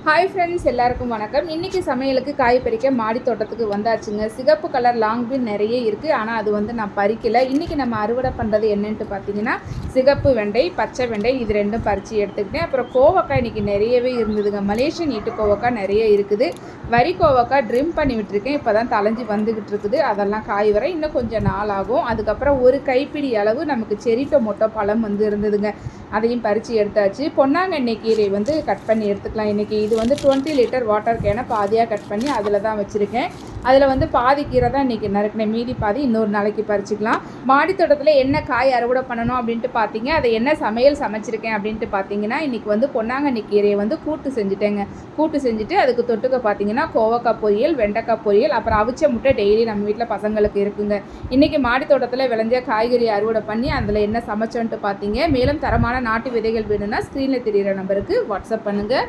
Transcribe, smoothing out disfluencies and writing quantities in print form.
Hi friends, எல்லாருக்கும் வணக்கம். இன்றைக்கி சமையலுக்கு காய் பறிக்க மாடி தோட்டத்துக்கு வந்தாச்சுங்க. சிகப்பு கலர் லாங் பீன் நிறைய இருக்குது, ஆனால் அது நான் பறிக்கலை. இன்றைக்கி நம்ம அறுவடை பண்ணுறது என்னென்ட்டு பார்த்தீங்கன்னா, சிகப்பு வெண்டை, பச்சை வெண்டை இது ரெண்டும் பறித்து எடுத்துக்கிட்டேன். அப்புறம் கோவக்காய் இன்றைக்கி நிறையவே இருந்ததுங்க. மலேசியன் நீட்டு கோவக்காய் நிறைய இருக்குது. வரி கோவக்காய் ட்ரிம் பண்ணி விட்டுருக்கேன், இப்போ தான் தலைஞ்சி வந்துக்கிட்டு இருக்குது. அதெல்லாம் காய் வர இன்னும் கொஞ்சம் நாள் ஆகும். அதுக்கப்புறம் ஒரு கைப்பிடி அளவு நமக்கு செரி டொமோட்டோ பழம் இருந்ததுங்க. அதையும் பறித்து எடுத்தாச்சு. பொன்னாங்கண்ணி கீரை கட் பண்ணி எடுத்துக்கலாம். இன்றைக்கி இது 20 லிட்டர் வாட்டர் கேனை பாதியாக கட் பண்ணி அதில் தான் வச்சுருக்கேன். அதில் பாதி கீரை தான் இன்றைக்கி நறுக்கினேன், மீதி பாதி இன்னொரு நாளைக்கு பறிச்சிக்கலாம். மாடி தோட்டத்தில் என்ன காய் அறுவடை பண்ணணும் அப்படின்ட்டு பார்த்தீங்க, அதை என்ன சமையல் சமைச்சிருக்கேன் அப்படின்ட்டு பார்த்தீங்கன்னா, இன்றைக்கி பொன்னாங்கண்ணி கீரையை கூட்டு செஞ்சுட்டேங்க. கூட்டு செஞ்சுட்டு அதுக்கு தொட்டுக்க பார்த்தீங்கன்னா கோவக்காய் பொரியல், வெண்டைக்காய் பொரியல், அப்புறம் அவிச்ச முட்டை டெய்லி நம்ம வீட்டில் பசங்களுக்கு இருக்குங்க. இன்றைக்கி மாடி தோட்டத்தில் விளைஞ்ச காய்கறி அறுவடை பண்ணி அதில் என்ன சமைச்சோன்ட்டு பார்த்தீங்க. மேலும் தரமான நாட்டு விதைகள் வேணும்னா ஸ்க்ரீனில் தெரிகிற நம்பருக்கு வாட்ஸ்அப் பண்ணுங்கள்.